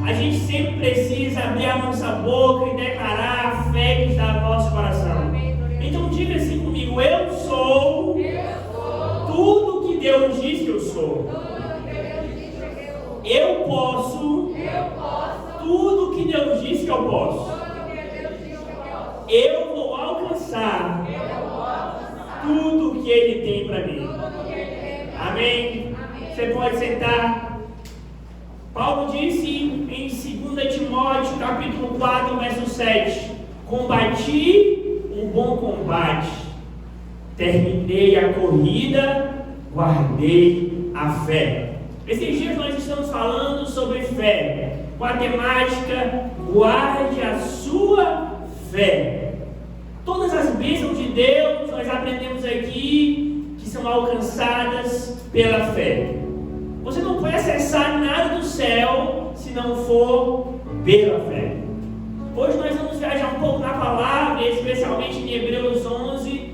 a gente sempre precisa abrir a nossa boca e declarar a fé que está no nosso coração. Então diga assim comigo: eu sou tudo que Deus diz que eu sou. Eu posso tudo que Deus diz que eu posso. Eu vou alcançar tudo que Ele tem para mim. Amém? Você pode sentar. Paulo disse em 2 Timóteo, capítulo 4, verso 7: combati o bom combate, terminei a corrida, guardei a fé. Esses dias nós estamos falando sobre fé, com a temática guarde a sua fé. Todas as bênçãos de Deus nós aprendemos aqui que são alcançadas pela fé. Você não pode acessar nada do céu se não for pela fé. Hoje nós vamos viajar um pouco na palavra, especialmente em Hebreus 11,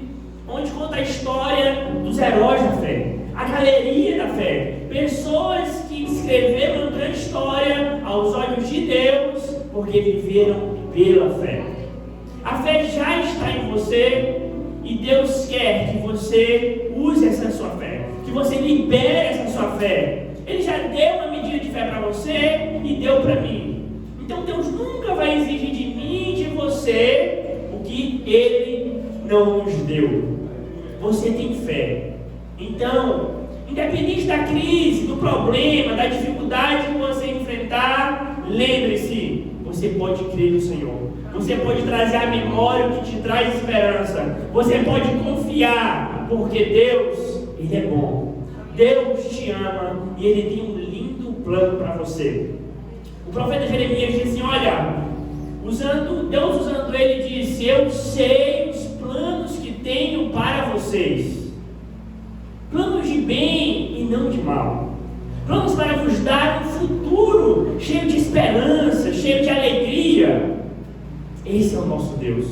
onde conta a história dos heróis da fé, a galeria da fé, pessoas que escreveram uma grande história aos olhos de Deus, porque viveram pela fé. A fé já está em você e Deus quer que você use essa sua fé, que você libere essa sua fé. Ele já deu uma medida de fé para você e deu para mim. Então Deus nunca vai exigir de mim e de você o que Ele não nos deu. Você tem fé. Então, independente da crise, do problema, da dificuldade que você enfrentar, lembre-se, você pode crer no Senhor. Você pode trazer à memória o que te traz esperança. Você pode confiar, porque Deus, Ele é bom. Deus te ama e Ele tem um lindo plano para você. O profeta Jeremias disse assim: olha, Deus usando ele disse: eu sei os planos que tenho para vocês, planos de bem e não de mal, planos para vos dar um futuro cheio de esperança, cheio de alegria. Esse é o nosso Deus.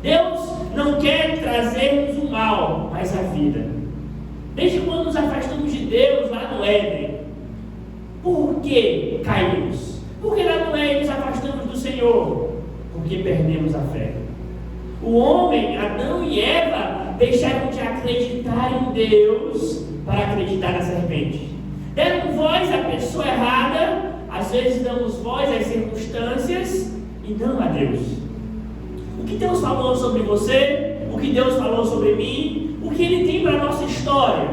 Deus não quer trazermos o mal, mas a vida. Desde quando nos afastamos de Deus lá no Éden, por que caímos? Por que lá no Éden nos afastamos do Senhor? Porque perdemos a fé. O homem, Adão e Eva, deixaram de acreditar em Deus para acreditar na serpente. Deram voz à pessoa errada, às vezes damos voz às circunstâncias e não a Deus. O que Deus falou sobre você, o que Deus falou sobre mim, o que Ele tem para a nossa história,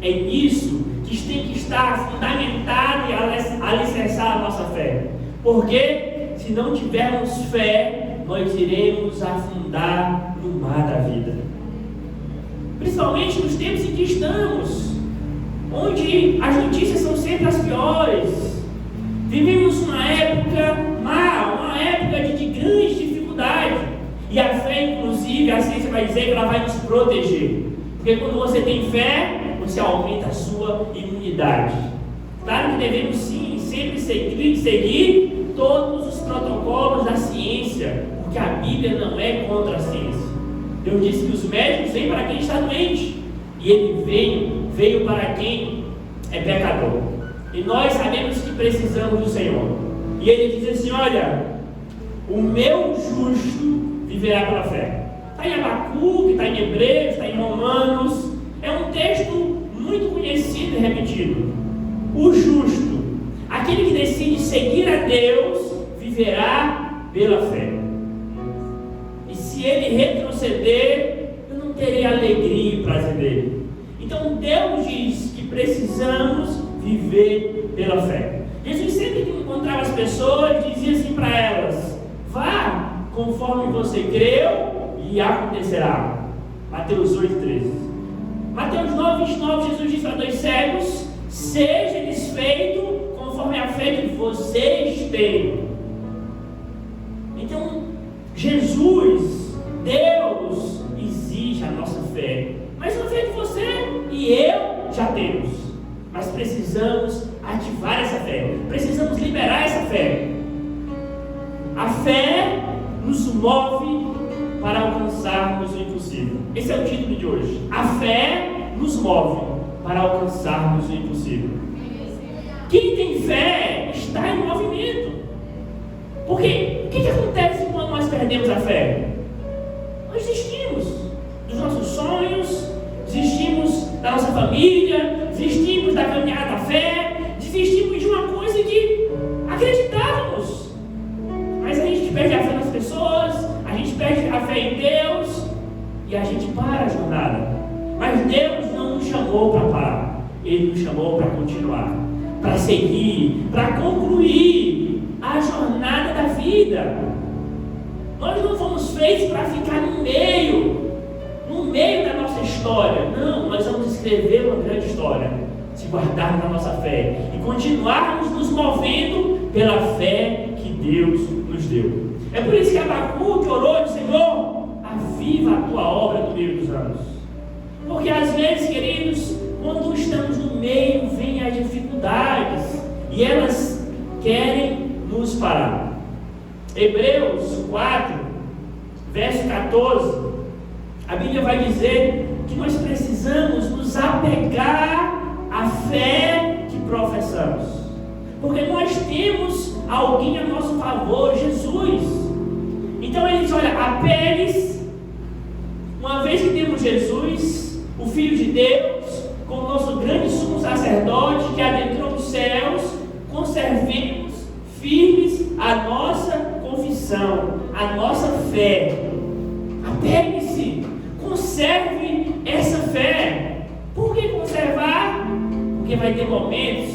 é nisso que tem que estar fundamentado e alicerçar a nossa fé. Porque se não tivermos fé, nós iremos afundar no mar da vida. Principalmente nos tempos em que estamos, onde as notícias são sempre as piores. Vivemos uma época má, uma época de grande dificuldade. E a fé, inclusive, a ciência vai dizer que ela vai nos proteger. Porque quando você tem fé, você aumenta a sua imunidade. Claro que devemos sim, sempre seguir todos os protocolos da ciência, porque a Bíblia não é contra a ciência. Deus disse que os médicos vêm para quem está doente, e Ele veio para quem é pecador. E nós sabemos que precisamos do Senhor. E Ele diz assim: olha, o meu justo viverá pela fé. Está em Abacuque, está em Hebreus, está em Romanos. É um texto muito conhecido e repetido. O justo, aquele que decide seguir a Deus, viverá pela fé. E se ele retroceder, eu não terei alegria e prazer dele. Então Deus diz que precisamos viver pela fé. Jesus sempre que encontrava as pessoas, dizia assim para elas: vá conforme você creu e acontecerá. Mateus 8,13. Mateus 9,29, Jesus diz para 2 cegos: seja-lhes feito conforme a fé que vocês têm. Então, Jesus, Deus, exige a nossa fé. Mas a fé que você e eu já temos. Mas precisamos ativar essa fé. Precisamos liberar essa fé. A fé nos move para alcançarmos o impossível. Esse é o título de hoje. A fé nos move para alcançarmos o impossível. Quem tem fé está em movimento. da fé, desistimos de uma coisa que acreditávamos. Mas a gente perde a fé nas pessoas, a gente perde a fé em Deus e a gente para a jornada. Mas Deus não nos chamou para parar, Ele nos chamou para continuar, para seguir, para concluir a jornada da vida. Nós não fomos feitos para ficar no meio da nossa história. Não, nós vamos escrever uma grande história, se guardarmos na nossa fé e continuarmos nos movendo pela fé que Deus nos deu. É por isso que Abacuque orou e disse: Senhor, aviva a tua obra no meio dos anos. Porque às vezes, queridos, quando estamos no meio, vêm as dificuldades e elas querem nos parar. Hebreus 4, verso 14, a Bíblia vai dizer que nós precisamos nos apegar à fé que professamos, porque nós temos alguém a nosso favor, Jesus. Então ele diz: olha, apegue-se, uma vez que temos Jesus, o Filho de Deus, como nosso grande sumo sacerdote que adentrou os céus, conservemos firmes a nossa confissão, a nossa fé. Apegue-se, conserve essa fé. Por que conservar? Porque vai ter momentos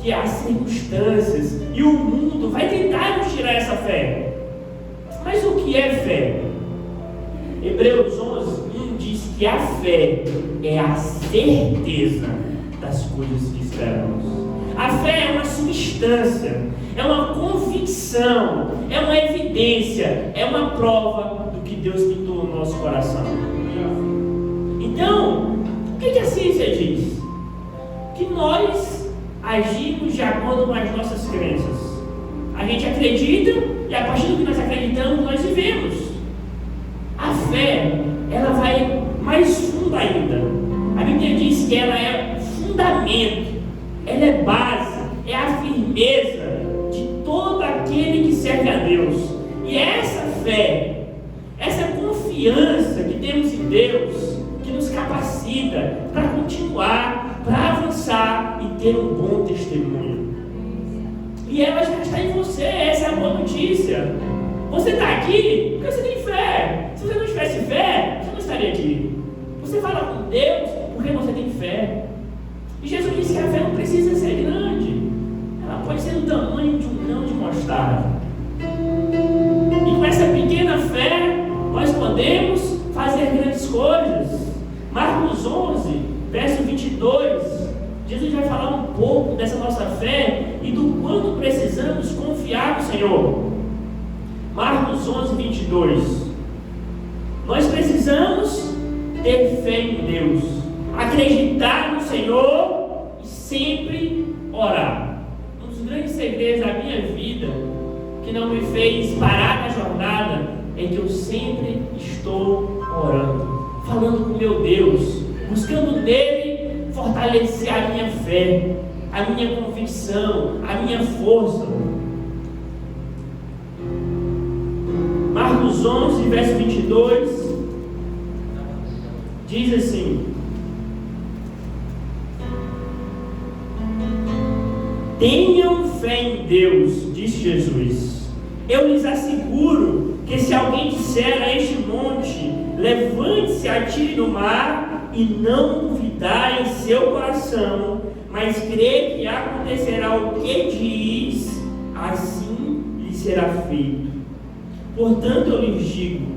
que as circunstâncias e o mundo vai tentar nos tirar essa fé. Mas o que é fé? Hebreus 11:1 diz que a fé é a certeza das coisas que esperamos. A fé é uma substância, é uma convicção, é uma evidência, é uma prova do que Deus pintou no nosso coração. Então, o que a ciência diz? Que nós agimos de acordo com as nossas crenças. A gente acredita e a partir do que nós acreditamos, nós vivemos. A fé, ela vai mais fundo ainda. A Bíblia diz que ela é fundamento, ela é base, é a firmeza de todo aquele que serve a Deus. E é essa fé, essa confiança que temos em Deus, que nos capacita para continuar, para avançar e ter um bom testemunho. E ela já está em você, essa é a boa notícia. Você está aqui porque você tem fé. Se você não tivesse fé, você não estaria aqui. Você fala com Deus porque você tem fé. E Jesus disse que a fé não precisa ser grande. Ela pode ser do tamanho de um grão de mostarda. E com essa pequena fé, nós podemos fazer grandes coisas. Marcos 11, verso 22, Jesus vai falar um pouco dessa nossa fé e do quanto precisamos confiar no Senhor. Marcos 11, 22. Nós precisamos ter fé em Deus, acreditar no Senhor e sempre orar. Um dos grandes segredos da minha vida, que não me fez parar na jornada, é que eu sempre estou orando, falando com meu Deus, buscando nele fortalecer a minha fé, a minha convicção, a minha força. Marcos 11, verso 22, diz assim: tenham fé em Deus, disse Jesus. Eu lhes asseguro que se alguém disser a este monte, levante-se, atire no mar, e não duvidar em seu coração, mas crê que acontecerá o que diz, assim lhe será feito. Portanto, eu lhes digo: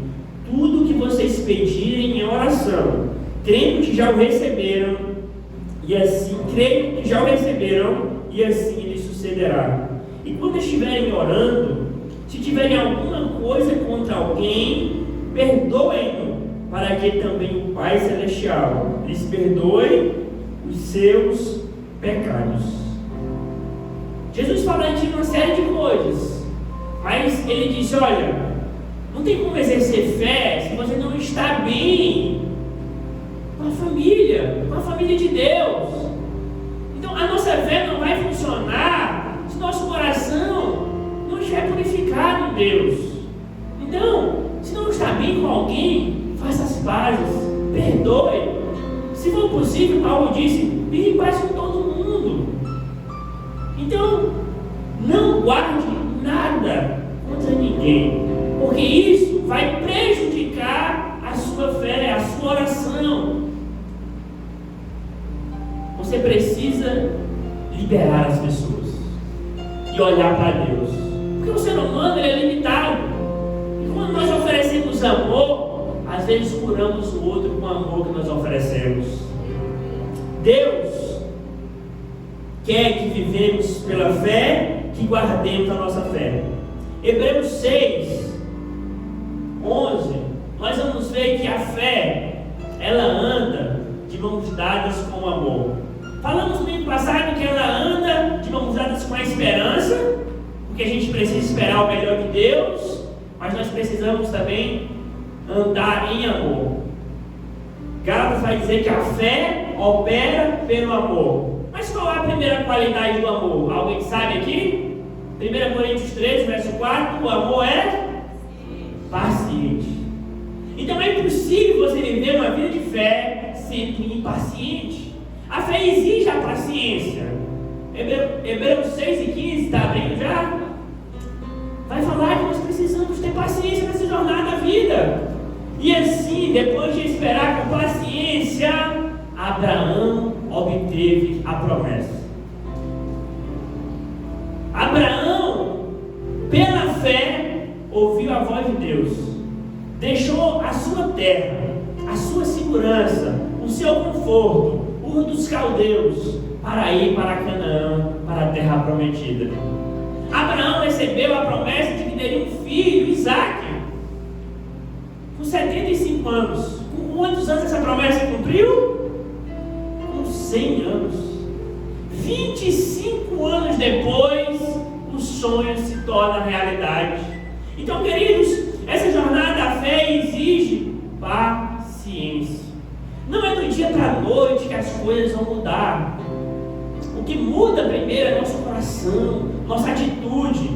tudo que vocês pedirem em oração, crendo que já o receberam, e assim lhes sucederá. E quando estiverem orando, se tiverem alguma coisa contra alguém, perdoem-no, para que também o Pai Celestial lhes perdoe os seus pecados. Jesus fala de uma série de coisas, mas ele disse: olha, não tem como exercer fé se você não está bem com a família de Deus. Então a nossa fé não vai funcionar se nosso coração não estiver purificado em Deus. Então, se não está bem com alguém, faça as pazes, perdoe. Se for possível, Paulo disse: vive em paz com todo mundo. Então, não guarde nada contra ninguém, porque isso vai prejudicar a sua fé, a sua oração. Você precisa liberar as pessoas e olhar para Deus, porque o ser humano ele é limitado, e quando nós oferecemos amor, às vezes curamos o outro com o amor que nós oferecemos. Deus quer que vivemos pela fé, que guardemos a nossa fé. Hebreus 6, 11, nós vamos ver que a fé, ela anda de mãos dadas com o amor. Falamos no ano passado que ela anda de mãos dadas com a esperança, porque a gente precisa esperar o melhor de Deus, mas nós precisamos também andar em amor. Gálatas vai dizer que a fé opera pelo amor. Mas qual é a primeira qualidade do amor? Alguém sabe aqui? 1 Coríntios 13, verso 4, o amor é paciente. Então é impossível você viver uma vida de fé sendo impaciente. A fé exige a paciência. Hebreus 6 e 15, está abrindo já? Vai falar que nós precisamos ter paciência nessa jornada da vida. E assim, depois de esperar com paciência, Abraão obteve a promessa. Abraão, pela fé, ouviu a voz de Deus, deixou a sua terra, a sua segurança, o seu conforto, Ur dos Caldeus, para ir para Canaã, para a terra prometida. Abraão recebeu a promessa de que teria um filho, Isaque, com 75 anos. Com quantos anos essa promessa cumpriu? Com 100 anos. 25 anos depois, o sonho se torna realidade. Então, queridos, essa jornada da fé exige paciência. Não é do dia para a noite que as coisas vão mudar. O que muda primeiro é nosso coração, nossa atitude.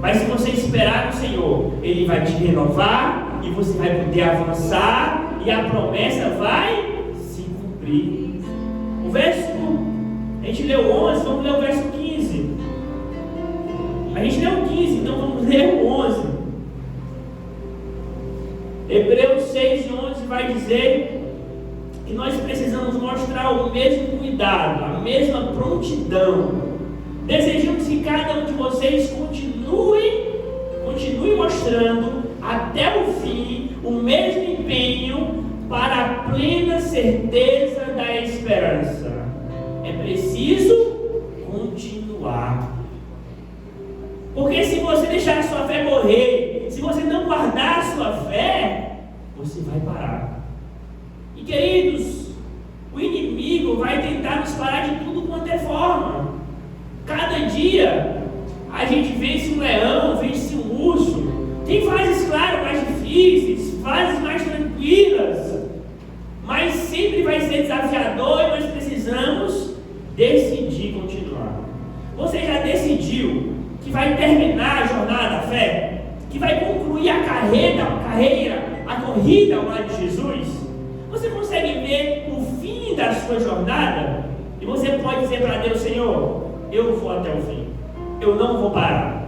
Mas se você esperar no Senhor, Ele vai te renovar e você vai poder avançar e a promessa vai se cumprir. O verso, a gente leu 11, vamos ler o verso 15. A gente leu o 15, então vamos ler o 11. Hebreus 6 e 11 vai dizer que nós precisamos mostrar o mesmo cuidado, a mesma prontidão. Desejamos que cada um de vocês continue mostrando até o fim o mesmo empenho para a plena certeza da esperança. É preciso continuar. Porque se você deixar a sua fé morrer, se você não guardar a sua fé, você vai parar. E queridos, o inimigo vai tentar nos parar de tudo quanto é forma. Cada dia a gente vence um leão, vence um urso. Tem fases, claro, mais difíceis, fases mais tranquilas, mas sempre vai ser desafiador e nós precisamos decidir continuar. Você já decidiu que vai terminar a jornada da fé? Que vai concluir a corrida ao lado de Jesus? Você consegue ver o fim da sua jornada? E você pode dizer para Deus: Senhor, eu vou até o fim, eu não vou parar.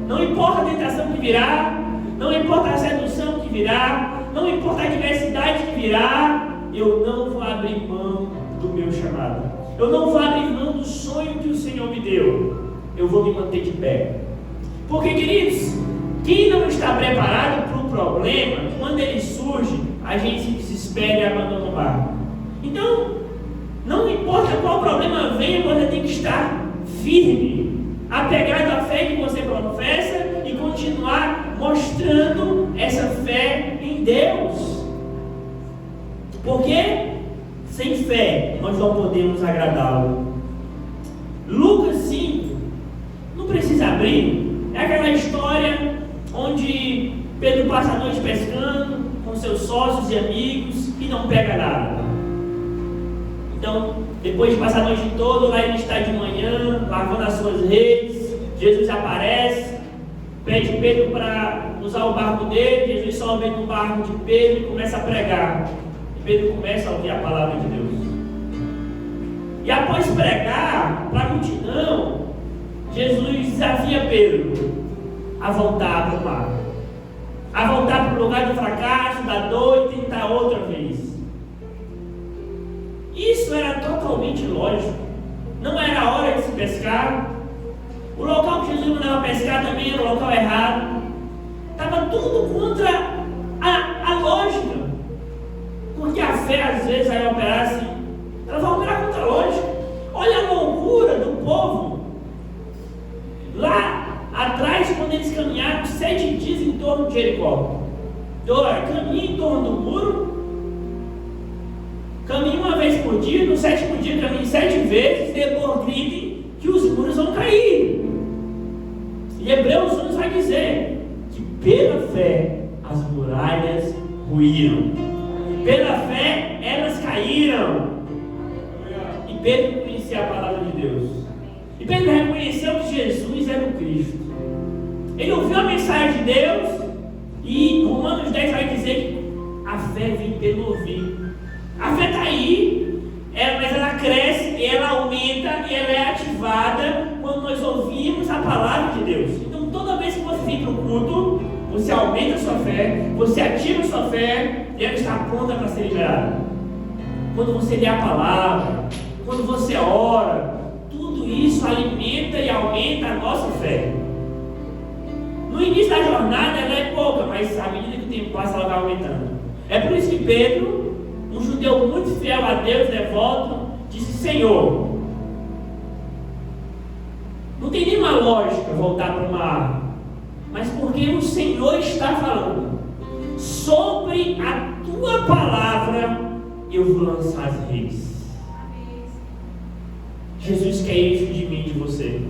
Não importa a tentação que virá, não importa a sedução que virá, não importa a adversidade que virá, eu não vou abrir mão do meu chamado. Eu não vou abrir mão do sonho que o Senhor me deu. Eu vou me manter de pé. Porque, queridos, quem não está preparado para o problema, quando ele surge, a gente se desespera e abandona o barco. Então, não importa qual problema venha, você tem que estar firme, apegado à fé que você professa e continuar mostrando essa fé em Deus. Porque sem fé nós não podemos agradá-lo. Lucas 5, não precisa abrir, é aquela história onde Pedro passa a noite pescando com seus sócios e amigos e não pega nada. Então, depois de passar a noite toda, lá ele está de manhã, lavando as suas redes, Jesus aparece, pede Pedro para usar o barco dele, Jesus sobe no barco de Pedro e começa a pregar. E Pedro começa a ouvir a palavra de Deus. E após pregar para a multidão, Jesus desafia Pedro a voltar para o mar, a voltar para o lugar do fracasso, da dor e tentar outra vez. Isso era totalmente lógico. Não era a hora de se pescar. O local que Jesus mandava pescar também era o local errado. Estava tudo contra a lógica. Porque a fé às vezes vai operar assim. Ela vai operar contra a lógica. Olha a loucura do povo. Lá atrás, quando eles caminharam 7 dias em torno de Jericó. Caminha em torno do muro. Caminha uma vez por dia. No 7º dia caminha 7 vezes. Depois gritem que os muros vão cair. E Hebreus 11 vai dizer que pela fé as muralhas ruíram. Pela fé elas caíram. E Pedro conhecia a palavra de Deus. E Pedro reconheceu que Jesus era o Cristo. Ele ouviu a mensagem de Deus. E Romanos 10 vai dizer que a fé vem pelo ouvir. A fé está aí, mas ela cresce, ela aumenta e ela é ativada quando nós ouvimos a palavra de Deus. Então toda vez que você vem para o culto, você aumenta a sua fé, você ativa a sua fé e ela está pronta para ser liberada. Quando você lê a palavra, quando você ora, tudo isso alimenta e aumenta a nossa fé. No início da jornada ela é pouca, mas à medida que o tempo passa ela vai aumentando. É por isso que Pedro, um judeu muito fiel a Deus, devoto, disse: Senhor, não tem nenhuma lógica voltar para o mar, mas porque o Senhor está falando, sobre a tua palavra eu vou lançar as redes. Jesus quer isso de mim e de você.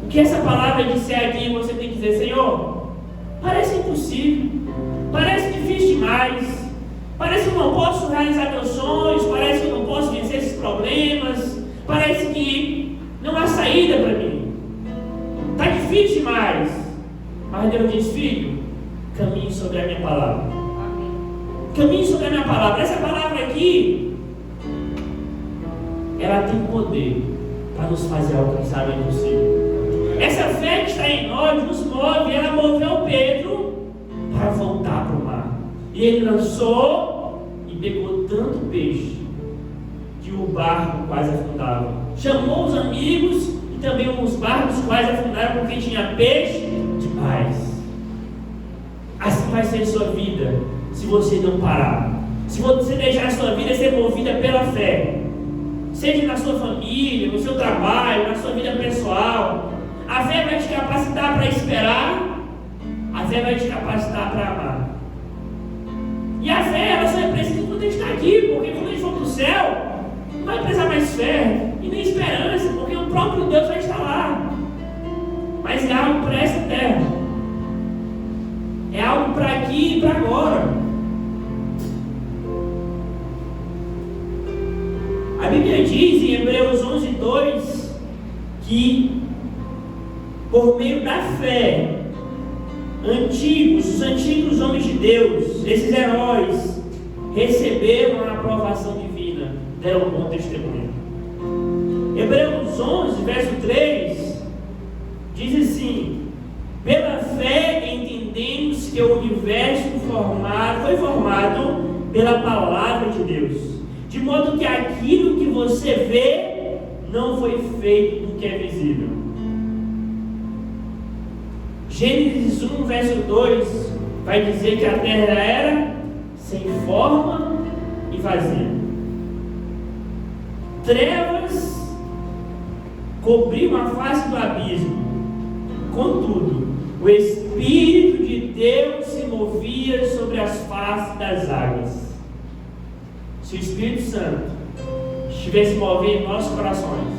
O que essa palavra disser aqui, você tem que dizer: Senhor, parece impossível, parece difícil demais, parece que eu não posso realizar meus sonhos, parece que eu não posso vencer esses problemas, parece que não há saída para mim, está difícil demais. Mas Deus diz: filho, caminhe sobre a minha palavra. Caminhe sobre a minha palavra. Essa palavra aqui, ela tem poder para nos fazer alcançar o impossível. Essa fé que está em nós nos move. Ela moveu Pedro para voltar para o mar. E ele lançou e pegou tanto peixe que o barco quase afundava. Chamou os amigos e também os barcos quase afundaram porque tinha peixe demais. Assim vai ser a sua vida se você não parar. Se você deixar a sua vida ser movida pela fé, seja na sua família, no seu trabalho, na sua vida pessoal, a fé vai te capacitar para esperar, a fé vai te capacitar para amar. E a fé, ela só é precisa quando a gente está aqui, porque quando a gente for para o céu, não vai precisar mais fé e nem esperança, porque o próprio Deus vai estar lá. Mas é algo para essa terra, é algo para aqui e para agora. A Bíblia diz em Hebreus 11:2 que por meio da fé, os antigos homens de Deus, esses heróis, receberam a aprovação divina, deram um bom testemunho. Hebreus 11, verso 3, diz assim: pela fé entendemos que o universo foi formado pela palavra de Deus, de modo que aquilo que você vê não foi feito do que é visível. Gênesis 1, verso 2 vai dizer que a terra era sem forma e vazia. Trevas cobriam a face do abismo. Contudo, o Espírito de Deus se movia sobre as faces das águas. Se o Espírito Santo estivesse movendo em nossos corações,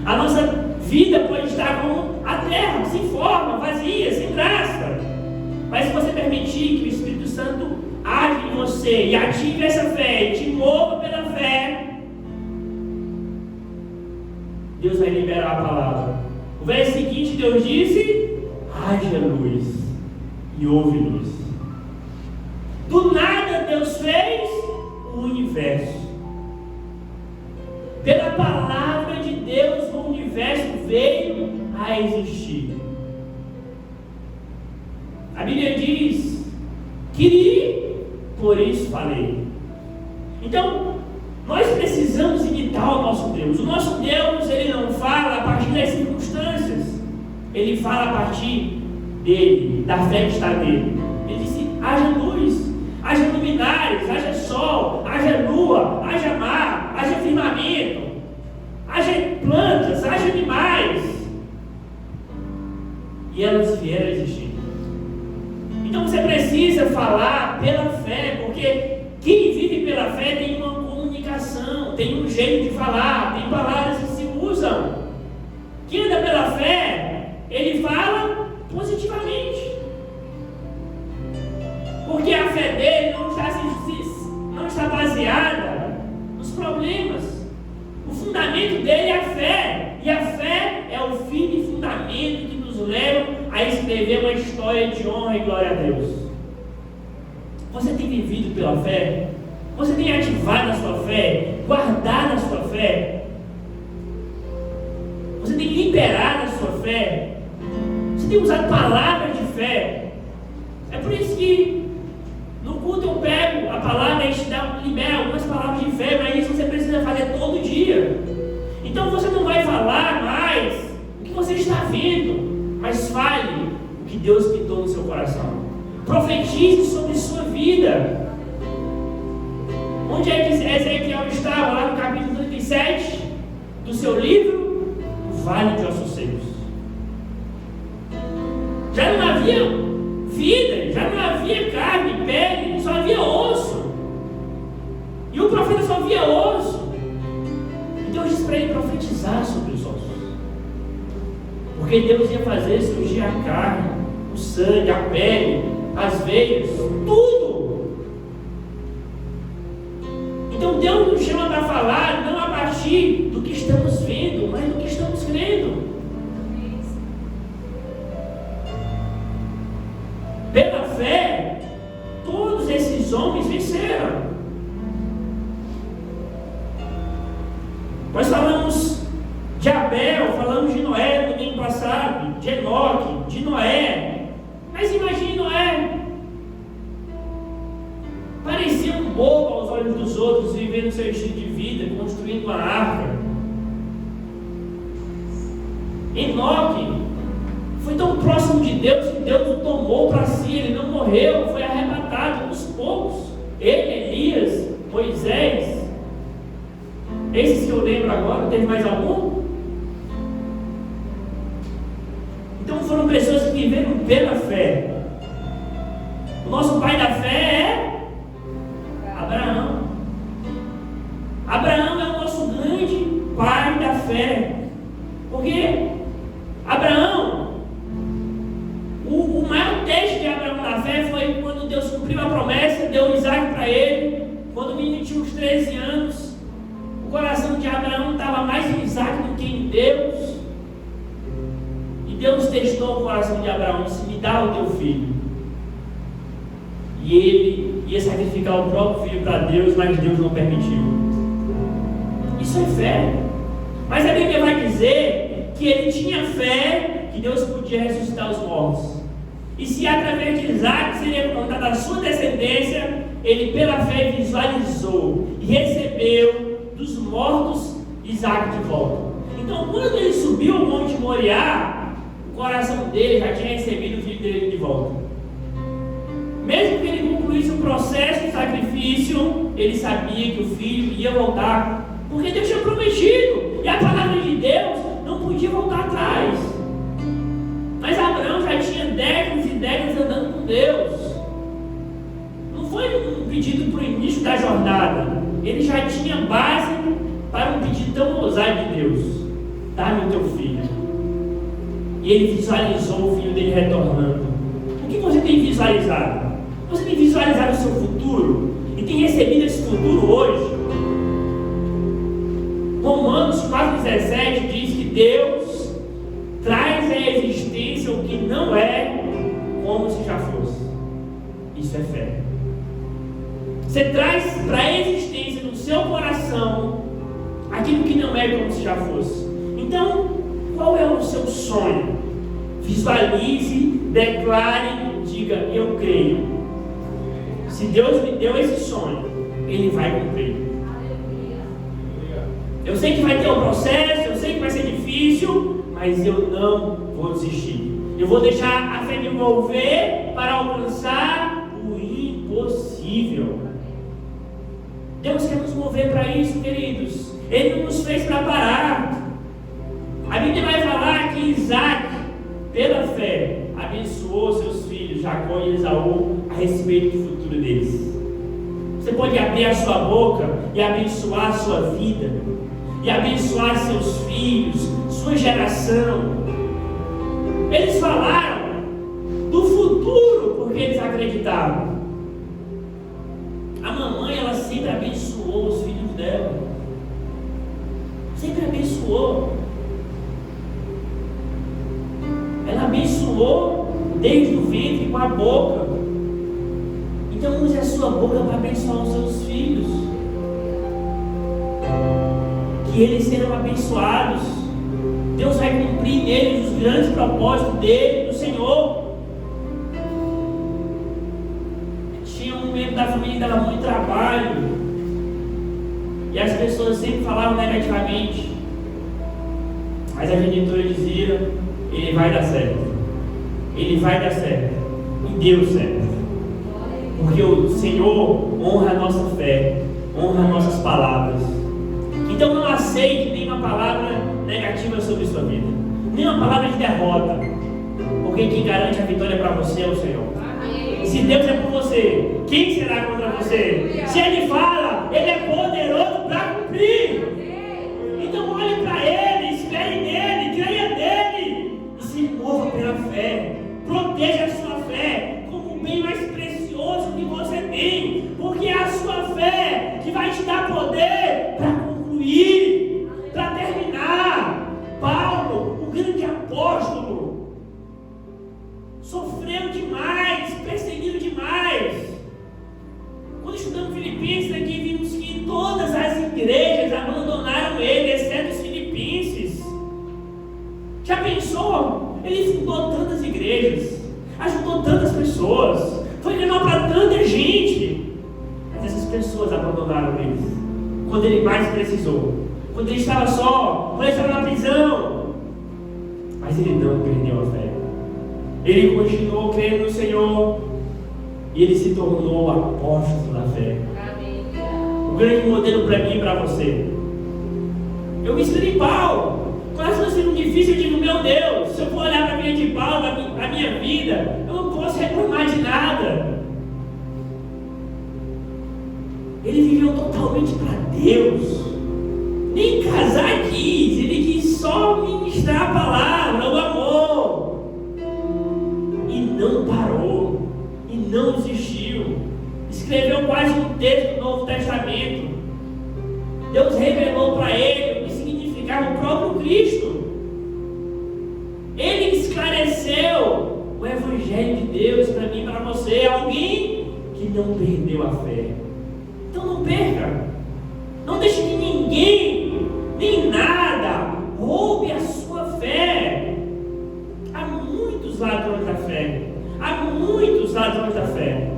a nossa vida pode estar como a terra, sem forma, vazia, sem graça. Mas se você permitir que o Espírito Santo age em você e ative essa fé, e te mova pela fé, Deus vai liberar a palavra. O verso seguinte, Deus disse: haja luz, e houve luz. Do nada Deus fez o universo. Pela palavra de Deus, o universo veio a a existir. A Bíblia diz: queria, por isso falei. Então, nós precisamos imitar o nosso Deus. O nosso Deus, ele não fala a partir das circunstâncias, ele fala a partir dele, da fé que está nele. Ele disse: haja luz, haja luminares, haja sol, haja lua, haja mar, haja firmamento, haja plantas, haja animais. E elas vieram a existir. Então você precisa falar pela fé, porque quem vive pela fé tem uma comunicação, tem um jeito de falar, tem palavras que se usam. Quem anda pela fé, ele fala positivamente. Porque a fé dele não está baseada nos problemas. O fundamento dele é a fé. E a fé é o firme fundamento que nos leva a escrever uma história de honra e glória a Deus. Você tem vivido pela fé? Você tem ativado a sua fé? Guardado a sua fé? Você tem liberado a sua fé? Você tem usado palavras de fé? É por isso que no culto eu pego a palavra e te libero algumas palavras de fé, mas isso você precisa fazer todo dia. Então você não vai falar mais o que você está vendo, mas fale o que Deus pintou no seu coração. Profetize sobre sua vida. Onde é que Ezequiel estava? Lá no capítulo 37 do seu livro, o Vale de Ossos Secos. Já não havia vida, já não havia carne, pele, só havia osso. E o profeta só via osso. Então Deus disse para ele profetizar sobre os ossos. Porque Deus ia fazer surgir a carne, o sangue, a pele, as veias, tudo. Então Deus nos chama para falar não a partir do que estamos vendo, mas do que estamos crendo. Pela fé, todos esses homens venceram. Nós falamos de Abel, falamos de Noé no domingo passado, de Enoque, de Noé. Mas imagine Noé. Parecia um bobo aos olhos dos outros, vivendo seu estilo de vida, construindo uma arca. Enoque foi tão próximo de Deus que Deus o tomou para si. Ele não morreu, foi arrebatado uns poucos. Ele, Elias, Moisés. Esses que eu lembro agora, teve mais algum? Então foram pessoas que viveram pela fé. O nosso pai da fé é Abraão. Abraão é o nosso grande pai da fé. Porque Abraão, o maior teste de Abraão na fé foi quando Deus cumpriu a promessa, deu Isaac para ele. Quando o menino tinha uns 13 anos, o coração de Abraão estava mais em Isaac do que em Deus. E Deus testou o coração de Abraão: disse, me dá o teu filho. E ele ia sacrificar o próprio filho para Deus, mas Deus não permitiu. Isso é fé. Mas a Bíblia vai dizer que ele tinha fé que Deus podia ressuscitar os mortos. E se através de Isaac seria contada a sua descendência, ele pela fé visualizou e recebeu dos mortos Isaac de volta. Então quando ele subiu o Monte Moriá, o coração dele já tinha recebido o filho dele de volta. Mesmo que ele concluísse o processo de sacrifício, ele sabia que o filho ia voltar, porque Deus tinha prometido, e a palavra de Deus não podia voltar atrás. Mas Abraão já tinha décadas e décadas andando com Deus. Não foi um pedido para o início da jornada, ele já tinha base para um pedido tão ousado de Deus: dá-me o teu filho. E ele visualizou o filho dele retornando. O que você tem visualizado? Você tem visualizado o seu futuro? E tem recebido esse futuro hoje? Romanos 4,17 diz que Deus traz à existência o que não é como se já fosse. Isso é fé. Você traz para a existência no seu coração aquilo que não é como se já fosse. Então, qual é é o seu sonho? Visualize, declare, diga: eu creio. Se Deus me deu esse sonho, Ele vai cumprir. Eu sei que vai ter um processo, eu sei que vai ser difícil, mas eu não vou desistir. Eu vou deixar a fé me mover para alcançar o impossível. Deus quer nos mover para isso, queridos. Ele não nos fez para parar. A Bíblia vai falar que Isaac, pela fé, abençoou seus filhos, Jacó e Esaú, a respeito do futuro deles. Você pode abrir a sua boca e abençoar a sua vida, e abençoar seus filhos, sua geração. Eles falaram do futuro porque eles acreditavam. A mamãe, ela sempre abençoou os filhos dela. Sempre abençoou. Ela abençoou desde o ventre com a boca. Então use a sua boca para abençoar os seus filhos. Que eles serão abençoados. Deus vai cumprir neles os grandes propósitos dele, do Senhor. Tinha um membro da família que dava muito trabalho, e as pessoas sempre falavam negativamente, mas a genitora dizia: ele vai dar certo, ele vai dar certo, e deu certo, porque o Senhor honra a nossa fé, honra nossas palavras. Então não aceite nenhuma palavra negativa sobre sua vida, nenhuma palavra de derrota, porque quem garante a vitória para você é o Senhor. Se Deus é por você, quem será contra você? Se Ele fala, Ele é poderoso para cumprir. Então olhe para Ele, espere nele, creia nele e se mova pela fé. Proteja a sua fé como o bem mais precioso que você tem, porque é a sua fé que vai te dar poder para concluir, para terminar. Paulo, o grande apóstolo, sofreu demais, perseguido demais. Quando estudamos Filipenses aqui, vimos que todas as igrejas abandonaram ele, exceto os filipenses. Já pensou? Ele fundou tantas igrejas, ajudou tantas pessoas, foi menor para tanta gente, mas essas pessoas abandonaram ele quando ele mais precisou, quando ele estava só, quando ele estava na prisão. Mas ele não perdeu a fé. Ele continuou crendo no Senhor e ele se tornou o apóstolo da fé. O grande modelo para mim e para você. Eu me inspirei em Paulo. Quando as coisas ficam difíceis, eu digo: meu Deus, se eu for olhar para a vida de Paulo, a minha vida, eu não posso reclamar de nada. Ele viveu totalmente para Deus. Nem casar quis, ele quis só ministrar a palavra, o amor. E não parou, e não desistiu. Escreveu quase um terço do Novo Testamento. Deus revelou para ele o que significava o próprio Cristo. Ele esclareceu o Evangelho de Deus para mim e para você. Alguém que não perdeu a fé. Então não perca. Não deixe que ninguém, nem nada, roube a sua fé. Há muitos ladrões da fé. Há muitos ladrões da fé.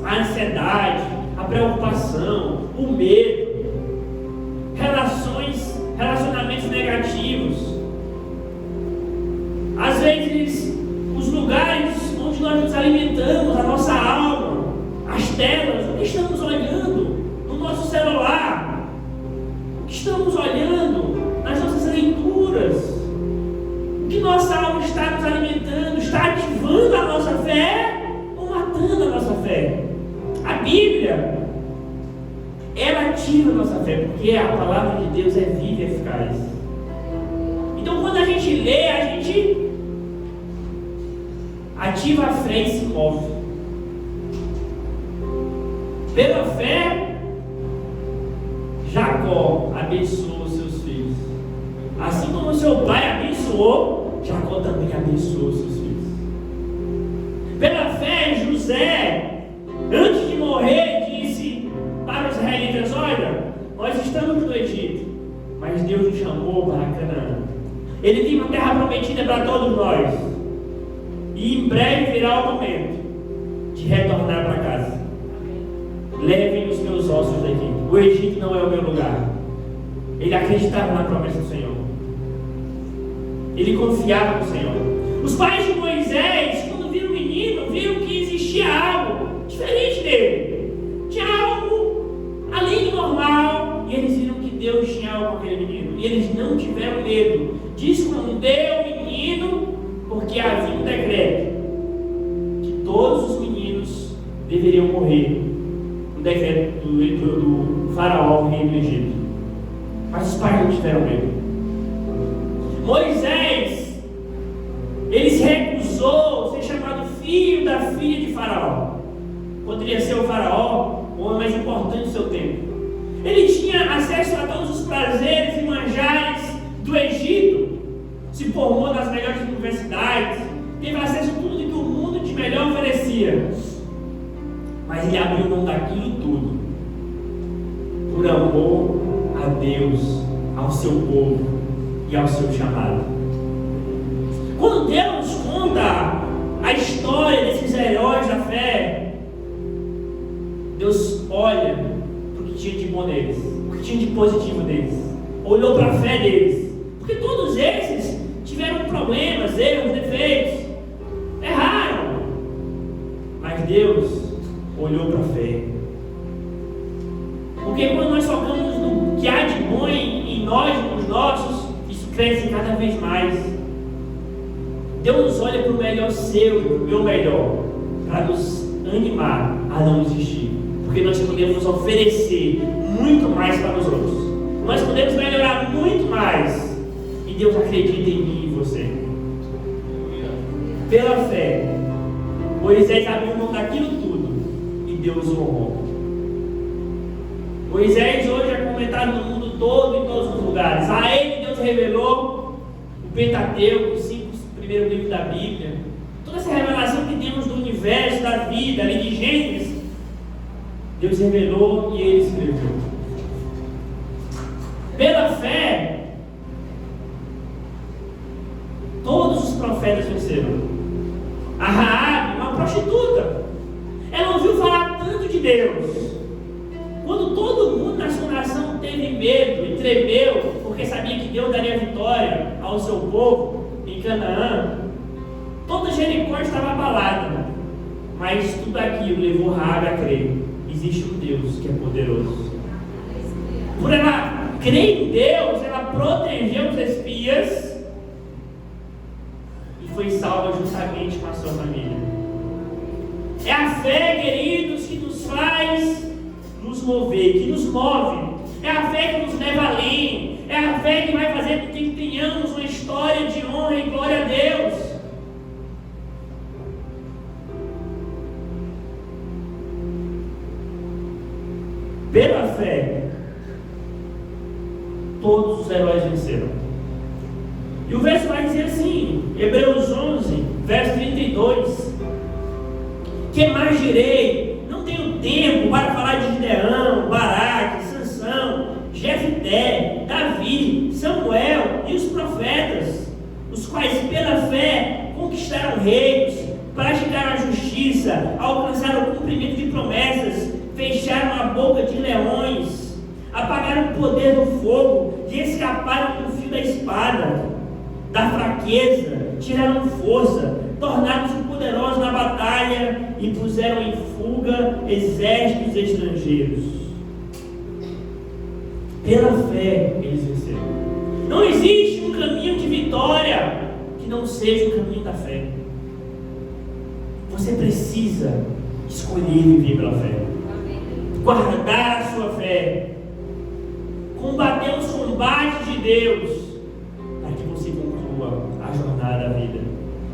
A ansiedade, a preocupação, o medo, relacionamentos negativos. Às vezes, os lugares onde nós nos alimentamos, a nossa alma, as telas, o que estamos olhando no nosso celular, o que estamos olhando nas nossas leituras, o que nossa alma está nos alimentando, está ativando a nossa fé ou matando a nossa fé? A Bíblia, ela ativa a nossa fé, porque a palavra de Deus é viva e eficaz. Então quando a gente lê, a gente ativa a fé e se move. Pela fé, Jacó abençoou seus filhos. Assim como seu pai abençoou, Jacó também abençoou seus filhos. Pela fé, José, antes de morrer, disse para os israelitas: olha, nós estamos no Egito, mas Deus nos chamou para Canaã. Ele tem uma terra prometida para todos nós. E em breve virá o momento de retornar para casa. Levem os meus ossos daqui. O Egito não é o meu lugar. Ele acreditava na promessa do Senhor. Ele confiava no Senhor. Os pais de Moisés, quando viram o menino, viram que existia algo diferente dele. Tinha algo além do normal. E eles viram que Deus tinha algo com aquele menino. E eles não tiveram medo de esconder o menino, porque havia um decreto que todos os meninos deveriam morrer. Um decreto do faraó, rei do Egito. Mas os pais não tiveram medo. Moisés, ele se recusou a ser chamado filho da filha de faraó. Poderia ser o faraó, o homem mais importante do seu tempo. Ele tinha acesso a todos os prazeres e manjares do Egito. Se formou nas melhores universidades. Teve acesso a tudo que o mundo de melhor oferecia. Mas ele abriu mão daquilo tudo por amor a Deus, ao seu povo e ao seu chamado. Quando Deus conta a história desses heróis da fé, Deus olha para o que tinha de bom neles, o que tinha de positivo neles, olhou para a fé deles, porque todos esses tiveram problemas, erros, defeitos, erraram, mas Deus olhou para a fé. Porque quando nós focamos no que há de bom em nós, nos nossos, isso cresce cada vez mais. Deus nos olha para o melhor seu e para o meu melhor, para nos animar a não desistir. Porque nós podemos oferecer muito mais para os outros. Nós podemos melhorar muito mais. E Deus acredita em mim e em você. Pela fé, Moisés abriu mão daquilo tudo e Deus o honrou. Moisés hoje é comentado no mundo todo, em todos os lugares. A ele Deus revelou o Pentateuco, os 5 primeiros livros da Bíblia. Toda essa revelação que temos do universo, da vida, ali de Gênesis, Deus revelou e ele escreveu. Pela fé, todos os profetas venceram. A Raabe, uma prostituta, ela ouviu falar tanto de Deus. Quando todo mundo na sua nação teve medo e tremeu, porque sabia que Deus daria vitória ao seu povo em Canaã, toda Jericó estava abalada. Mas tudo aquilo levou Raabe a crer: existe um Deus que é poderoso. Por ela crer em Deus, ela protegeu os espias e foi salva juntamente com a sua família. É a fé, queridos, que nos faz nos mover, que nos move. É a fé que nos leva além. É a fé que vai fazer com que tenhamos uma história de honra e glória a Deus. Pela fé, todos os heróis venceram. E o verso vai dizer assim, Hebreus 11, verso 32: que mais direi? Não tenho tempo para falar de Gideão, Baraque, Sansão, Jefté, Davi, Samuel e os profetas, os quais pela fé conquistaram reinos, praticaram a justiça, alcançaram o cumprimento de promessas, fecharam a boca de leões, apagaram o poder do fogo e escaparam do fio da espada. Da fraqueza tiraram força, tornaram-se poderosos na batalha e puseram em fuga exércitos estrangeiros. Pela fé eles venceram. Não existe um caminho de vitória que não seja o caminho da fé. Você precisa escolher viver pela fé, guardar a sua fé, combater os combates de Deus, para que você conclua a jornada da vida,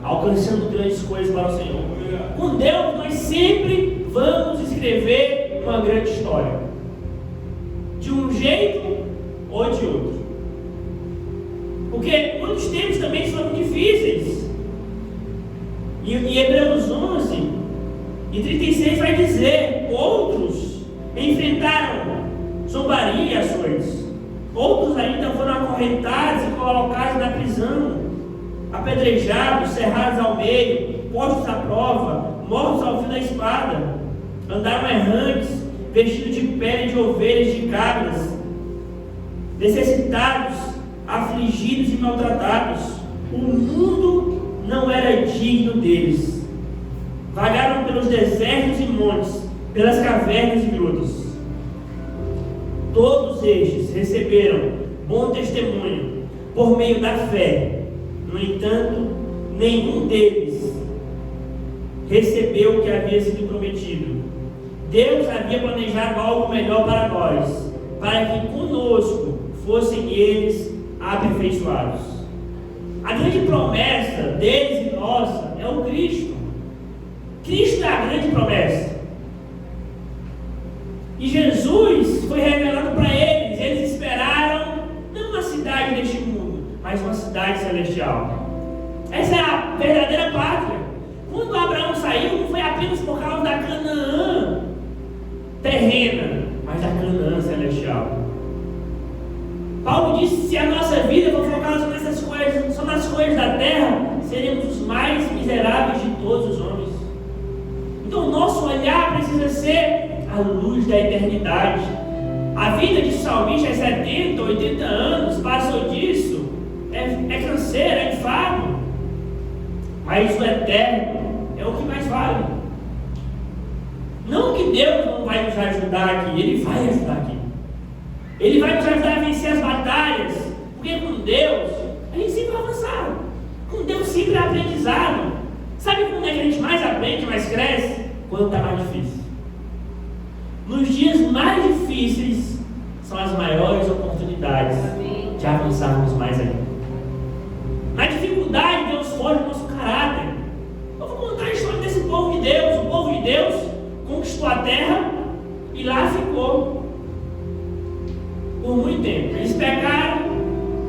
alcançando grandes coisas para o Senhor. Com Deus nós sempre vamos escrever uma grande história, de um jeito ou de outro, porque muitos tempos também foram difíceis. E em Hebreus 11 e 36 vai dizer: outros enfrentaram zombaria e ações, Outros ainda foram acorrentados e colocados na prisão, apedrejados, cerrados ao meio, postos à prova, mortos ao fio da espada. Andaram errantes, vestidos de pele de ovelhas e de cabras, necessitados, afligidos e maltratados. O mundo não era digno deles. Vagaram pelos desertos e montes, pelas cavernas e grutas. Todos estes receberam bom testemunho por meio da fé. No entanto, nenhum deles recebeu o que havia sido prometido. Deus havia planejado algo melhor para nós, para que conosco fossem eles aperfeiçoados. A grande promessa deles e nossa é o Cristo. Cristo é a grande promessa. E Jesus foi revelado para eles. Eles esperaram não uma cidade deste mundo, mas uma cidade celestial. Essa é a verdadeira pátria. Quando Abraão saiu, não foi apenas por causa da Canaã terrena, mas da Canaã celestial. Paulo disse: se a nossa vida for focada nessas coisas, só nas coisas da terra, seremos os mais miseráveis de todos os homens. Então o nosso olhar precisa ser a luz da eternidade. A vida de salmista é 70, 80 anos, passou disso, é canseira, é enfado. Mas o eterno é o que mais vale. Não que Deus não vai nos ajudar aqui, Ele vai ajudar aqui. Ele vai nos ajudar a vencer as batalhas, porque com Deus a gente sempre vai avançar. Com Deus sempre é aprendizado. Sabe quando é que a gente mais aprende, mais cresce? Quando está mais difícil. Nos dias mais difíceis são as maiores oportunidades de avançarmos mais ainda. Na dificuldade, Deus forja o nosso caráter. Eu vou contar a história desse povo de Deus. O povo de Deus conquistou a terra e lá ficou por muito tempo. Eles pecaram,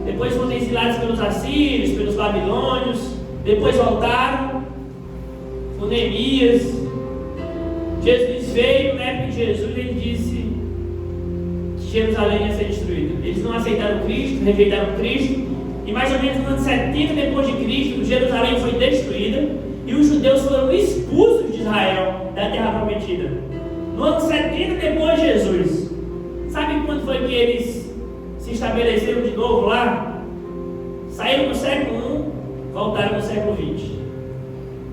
depois foram exilados pelos assírios, pelos babilônios, depois voltaram com Neemias. Jesus veio, na época de Jesus, ele disse que Jerusalém ia ser destruída. Eles não aceitaram Cristo, rejeitaram Cristo, e mais ou menos no ano 70 depois de Cristo, Jerusalém foi destruída e os judeus foram expulsos de Israel, da terra prometida. No ano 70 depois de Jesus. Sabe quando foi que eles se estabeleceram de novo lá? Saíram no século I, voltaram no século XX.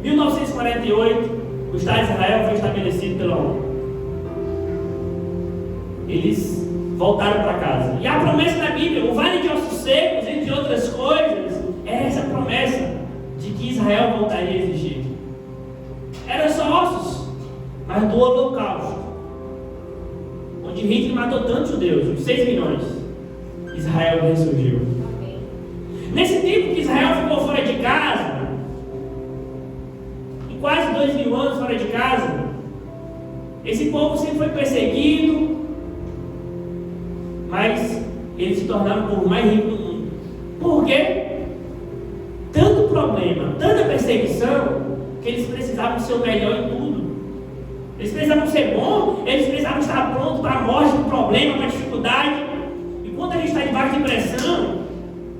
1948, o Estado de Israel foi estabelecido pela ONU. Eles voltaram para casa. E a promessa da Bíblia, o Vale de Ossos Secos, entre outras coisas, é essa promessa de que Israel voltaria a existir. Era só ossos, mas do Holocausto, onde Hitler matou tantos judeus, uns 6 milhões, Israel ressurgiu. Nesse tempo que Israel ficou fora de casa, e quase 2000 anos fora de casa, esse povo sempre foi perseguido, mas eles se tornaram o povo mais rico do mundo. Por quê? Tanto problema, tanta perseguição, que eles precisavam ser o melhor em tudo. Eles precisavam ser bons, eles precisavam estar prontos para a morte, para o problema, para a dificuldade. E quando a gente está debaixo de pressão,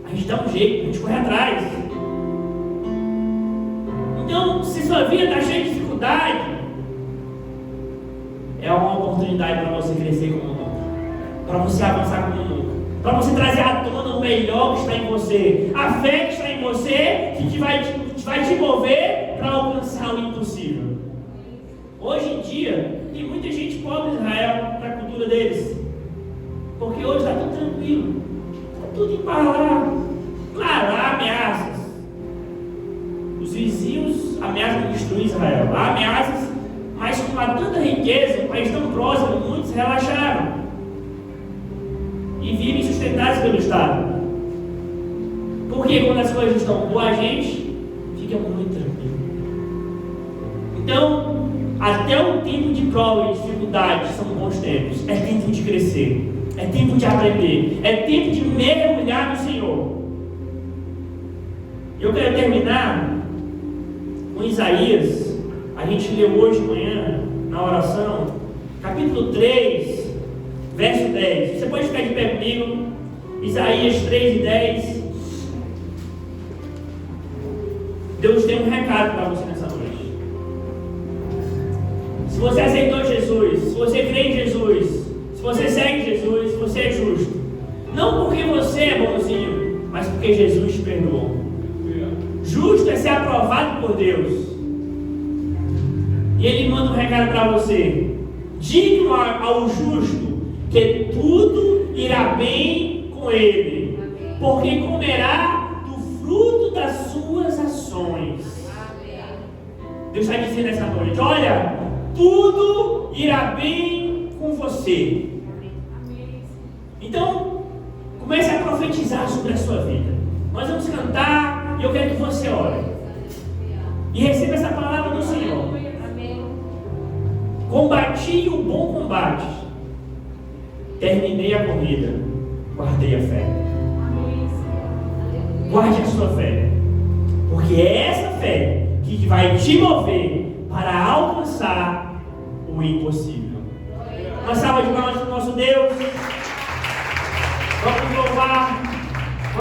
a gente dá um jeito, a gente corre atrás. Então, se sua vida está cheia de dificuldade, é uma oportunidade para você crescer como nunca, para você avançar como nunca, para você trazer à tona o melhor que está em você, a fé que está em você, que vai te mover para alcançar o impossível. Hoje em dia, tem muita gente pobre em Israel, na cultura deles, porque hoje está tudo tranquilo, está tudo em paz. Claro, há ameaças. Os vizinhos ameaçam destruir Israel. Há ameaças, mas com tanta riqueza, um país tão próximo, muitos relaxaram e vivem sustentados pelo Estado. Porque quando as coisas estão boas, a gente fica muito tranquilo. Então, até o tempo de prova e dificuldade são bons tempos. É tempo de crescer, é tempo de aprender, é tempo de mergulhar no Senhor. Eu quero terminar com Isaías. A gente leu hoje de manhã na oração, capítulo 3, verso 10. Você pode ficar de pé comigo? Isaías 3:10. Deus tem um recado para você nessa noite. Se você aceitou Jesus, se você crê em Jesus, se você segue Jesus, você é justo. Não porque você é bonzinho, mas porque Jesus te perdoou. Justo é ser aprovado por Deus. E Ele manda um recado para você. Diga ao justo que tudo irá bem com ele, porque comerá do fruto das suas ações. Deus está dizendo essa noite: olha, tudo irá bem com você. Então, comece a profetizar sobre a sua vida. Nós vamos cantar e eu quero que você ore e receba essa palavra do Senhor. Combati o bom combate, terminei a corrida, guardei a fé. Guarde a sua fé, porque é essa fé que vai te mover para alcançar o impossível. Uma salva de palmas para o nosso Deus. Vamos louvar.